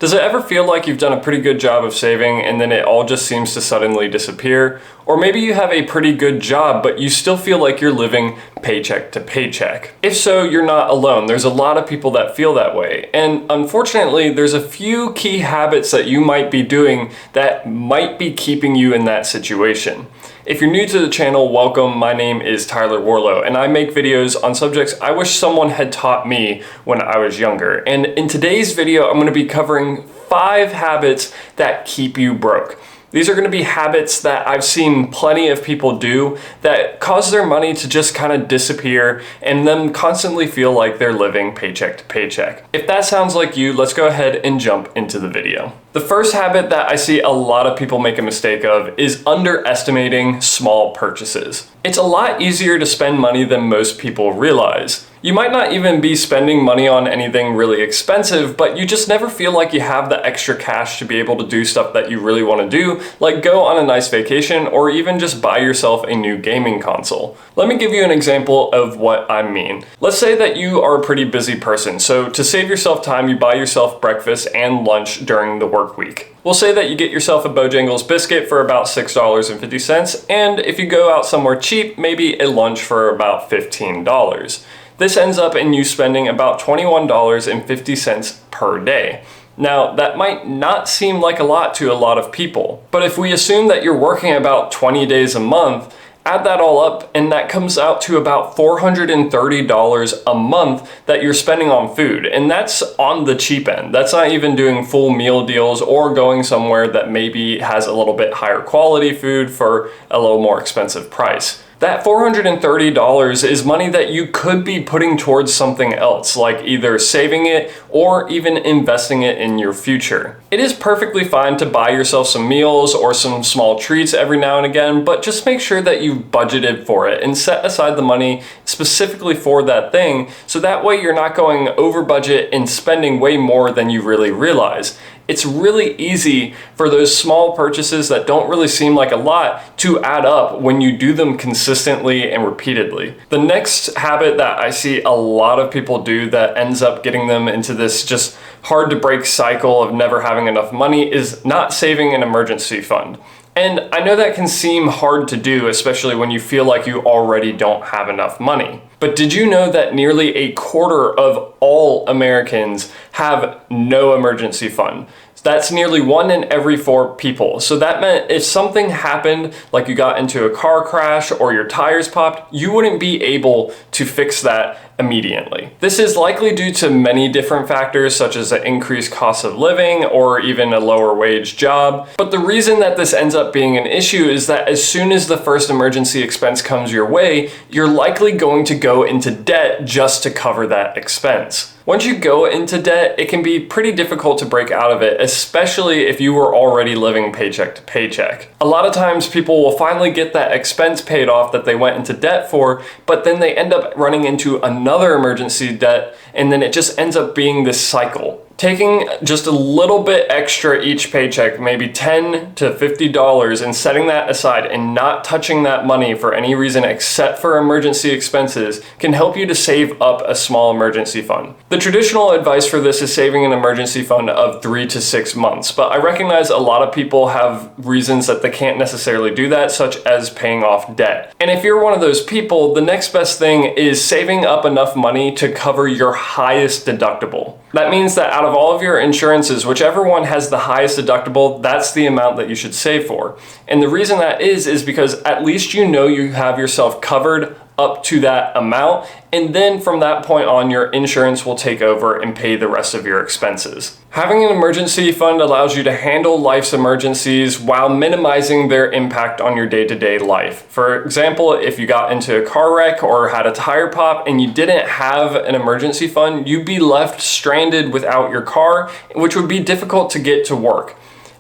Does it ever feel like you've done a pretty good job of saving and then it all just seems to suddenly disappear? Or maybe you have a pretty good job, but you still feel like you're living paycheck to paycheck. If so, you're not alone. There's a lot of people that feel that way. And unfortunately, there's a few key habits that you might be doing that might be keeping you in that situation. If you're new to the channel, welcome. My name is Tyler Warlow, and I make videos on subjects I wish someone had taught me when I was younger. And in today's video, I'm going to be covering 5 habits that keep you broke. These are going to be habits that I've seen plenty of people do that cause their money to just kind of disappear and them constantly feel like they're living paycheck to paycheck. If that sounds like you, let's go ahead and jump into the video. The first habit that I see a lot of people make a mistake of is underestimating small purchases. It's a lot easier to spend money than most people realize. You might not even be spending money on anything really expensive, but you just never feel like you have the extra cash to be able to do stuff that you really want to do, like go on a nice vacation or even just buy yourself a new gaming console. Let me give you an example of what I mean. Let's say that you are a pretty busy person, so to save yourself time, you buy yourself breakfast and lunch during the work week. We'll say that you get yourself a Bojangles biscuit for about $6.50, and if you go out somewhere cheap, maybe a lunch for about $15. This ends up in you spending about $21.50 per day. Now, that might not seem like a lot to a lot of people, but if we assume that you're working about 20 days a month, add that all up and that comes out to about $430 a month that you're spending on food. And that's on the cheap end. That's not even doing full meal deals or going somewhere that maybe has a little bit higher quality food for a little more expensive price. That $430 is money that you could be putting towards something else, like either saving it or even investing it in your future. It is perfectly fine to buy yourself some meals or some small treats every now and again, but just make sure that you've budgeted for it and set aside the money specifically for that thing, so that way you're not going over budget and spending way more than you really realize. It's really easy for those small purchases that don't really seem like a lot to add up when you do them consistently and repeatedly. The next habit that I see a lot of people do that ends up getting them into this just hard to break cycle of never having enough money is not saving an emergency fund. And I know that can seem hard to do, especially when you feel like you already don't have enough money. But did you know that nearly a quarter of all Americans have no emergency fund? That's nearly 1 in every 4 people. So that meant if something happened, like you got into a car crash or your tires popped, you wouldn't be able to fix that immediately. This is likely due to many different factors, such as an increased cost of living or even a lower wage job. But the reason that this ends up being an issue is that as soon as the first emergency expense comes your way, you're likely going to go into debt just to cover that expense. Once you go into debt, it can be pretty difficult to break out of it, especially if you were already living paycheck to paycheck. A lot of times people will finally get that expense paid off that they went into debt for, but then they end up running into another emergency debt, and then it just ends up being this cycle. Taking just a little bit extra each paycheck, maybe $10 to $50, and setting that aside and not touching that money for any reason except for emergency expenses can help you to save up a small emergency fund. The traditional advice for this is saving an emergency fund of 3 to 6 months, but I recognize a lot of people have reasons that they can't necessarily do that, such as paying off debt. And if you're one of those people, the next best thing is saving up enough money to cover your highest deductible. That means that out of all of your insurances, whichever one has the highest deductible, that's the amount that you should save for. And the reason that is because at least you know you have yourself covered up to that amount, and then from that point on, your insurance will take over and pay the rest of your expenses. Having an emergency fund allows you to handle life's emergencies while minimizing their impact on your day-to-day life. For example, if you got into a car wreck or had a tire pop and you didn't have an emergency fund, you'd be left stranded without your car, which would be difficult to get to work.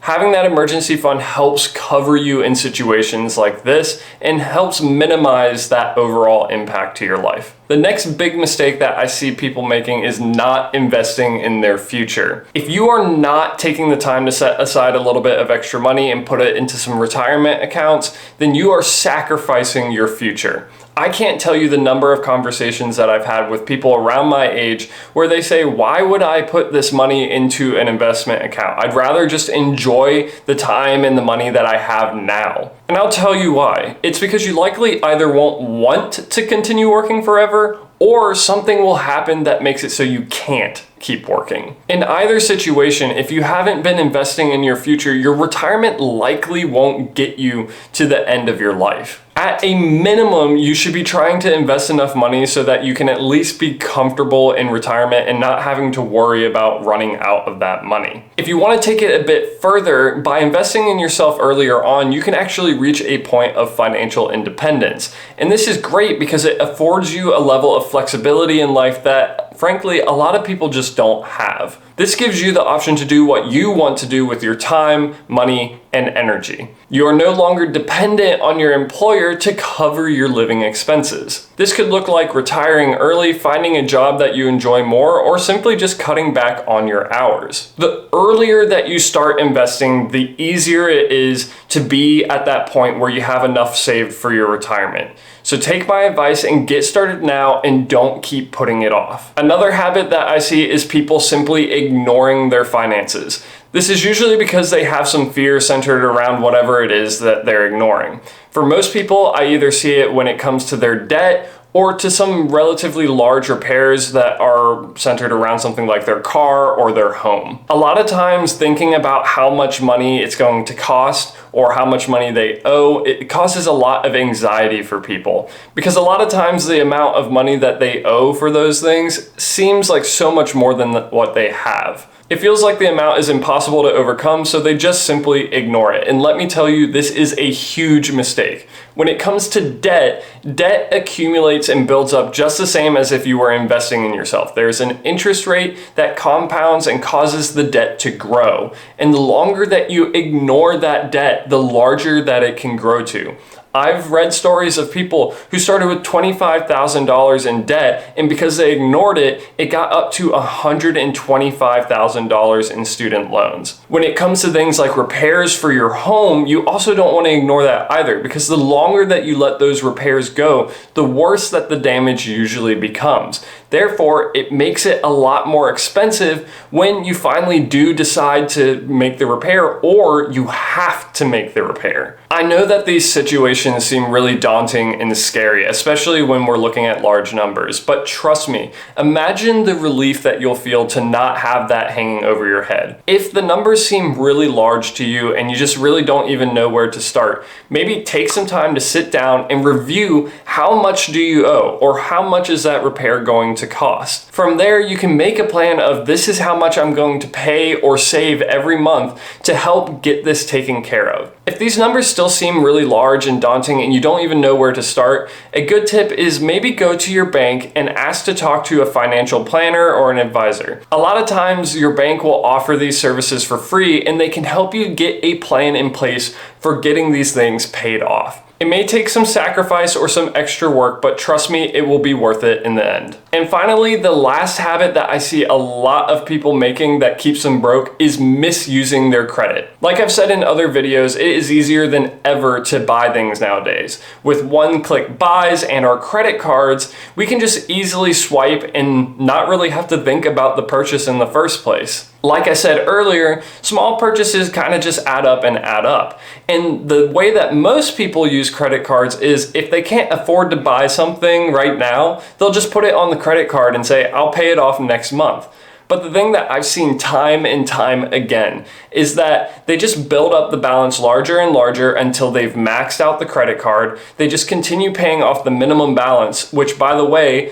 Having that emergency fund helps cover you in situations like this and helps minimize that overall impact to your life. The next big mistake that I see people making is not investing in their future. If you are not taking the time to set aside a little bit of extra money and put it into some retirement accounts, then you are sacrificing your future. I can't tell you the number of conversations that I've had with people around my age where they say, why would I put this money into an investment account? I'd rather just enjoy the time and the money that I have now. And I'll tell you why. It's because you likely either won't want to continue working forever, or something will happen that makes it so you can't keep working. In either situation, if you haven't been investing in your future, your retirement likely won't get you to the end of your life. At a minimum, you should be trying to invest enough money so that you can at least be comfortable in retirement and not having to worry about running out of that money. If you want to take it a bit further, by investing in yourself earlier on, you can actually reach a point of financial independence. And this is great because it affords you a level of flexibility in life that, frankly, a lot of people just don't have. This gives you the option to do what you want to do with your time, money, and energy. You are no longer dependent on your employer to cover your living expenses. This could look like retiring early, finding a job that you enjoy more, or simply just cutting back on your hours. The earlier that you start investing, the easier it is to be at that point where you have enough saved for your retirement. So take my advice and get started now and don't keep putting it off. Another habit that I see is people simply ignoring their finances. This is usually because they have some fear centered around whatever it is that they're ignoring. For most people, I either see it when it comes to their debt or to some relatively large repairs that are centered around something like their car or their home. A lot of times thinking about how much money it's going to cost or how much money they owe, it causes a lot of anxiety for people because a lot of times the amount of money that they owe for those things seems like so much more than what they have. It feels like the amount is impossible to overcome, so they just simply ignore it. And let me tell you, this is a huge mistake. When it comes to debt, debt accumulates and builds up just the same as if you were investing in yourself. There's an interest rate that compounds and causes the debt to grow. And the longer that you ignore that debt, the larger that it can grow to. I've read stories of people who started with $25,000 in debt, and because they ignored it, it got up to $125,000 in student loans. When it comes to things like repairs for your home, you also don't want to ignore that either, because the longer that you let those repairs go, the worse that the damage usually becomes. Therefore, it makes it a lot more expensive when you finally do decide to make the repair, or you have to make the repair. I know that these situations seem really daunting and scary, especially when we're looking at large numbers, but trust me, imagine the relief that you'll feel to not have that hanging over your head. If the numbers seem really large to you and you just really don't even know where to start, maybe take some time to sit down and review how much do you owe, or how much is that repair going to cost. From there, you can make a plan of this is how much I'm going to pay or save every month to help get this taken care of. If these numbers still seem really large and daunting and you don't even know where to start, a good tip is maybe go to your bank and ask to talk to a financial planner or an advisor. A lot of times your bank will offer these services for free and they can help you get a plan in place for getting these things paid off. It may take some sacrifice or some extra work, but trust me, it will be worth it in the end. And finally, the last habit that I see a lot of people making that keeps them broke is misusing their credit. Like I've said in other videos, it is easier than ever to buy things nowadays. With one-click buys and our credit cards, we can just easily swipe and not really have to think about the purchase in the first place. Like I said earlier, small purchases kind of just add up and add up. And the way that most people use credit cards is if they can't afford to buy something right now, they'll just put it on the credit card and say, I'll pay it off next month. But the thing that I've seen time and time again is that they just build up the balance larger and larger until they've maxed out the credit card. They just continue paying off the minimum balance, which, by the way,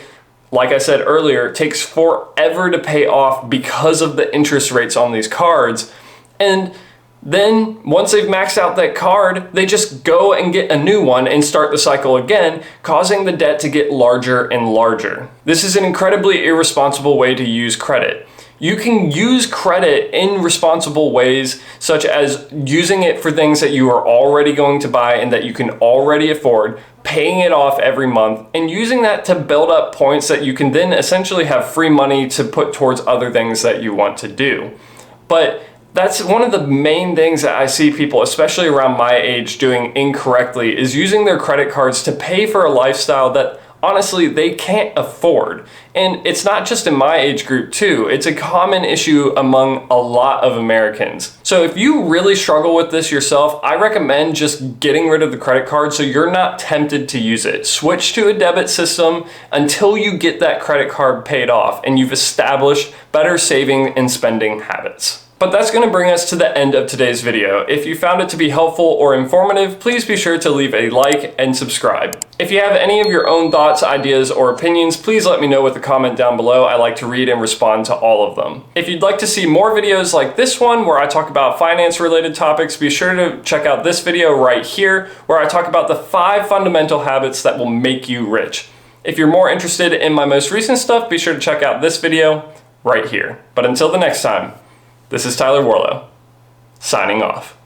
like I said earlier, takes forever to pay off because of the interest rates on these cards. And then once they've maxed out that card, they just go and get a new one and start the cycle again, causing the debt to get larger and larger. This is an incredibly irresponsible way to use credit. You can use credit in responsible ways, such as using it for things that you are already going to buy and that you can already afford, paying it off every month, and using that to build up points that you can then essentially have free money to put towards other things that you want to do. But That's one of the main things that I see people, especially around my age, doing incorrectly, is using their credit cards to pay for a lifestyle that honestly they can't afford. And it's not just in my age group too, it's a common issue among a lot of Americans. So if you really struggle with this yourself, I recommend just getting rid of the credit card so you're not tempted to use it. Switch to a debit system until you get that credit card paid off and you've established better saving and spending habits. But that's going to bring us to the end of today's video. If you found it to be helpful or informative, please be sure to leave a like and subscribe. If you have any of your own thoughts, ideas, or opinions, please let me know with a comment down below. I like to read and respond to all of them. If you'd like to see more videos like this one where I talk about finance-related topics, be sure to check out this video right here where I talk about the 5 fundamental habits that will make you rich. If you're more interested in my most recent stuff, be sure to check out this video right here. But until the next time, this is Tyler Warlow, signing off.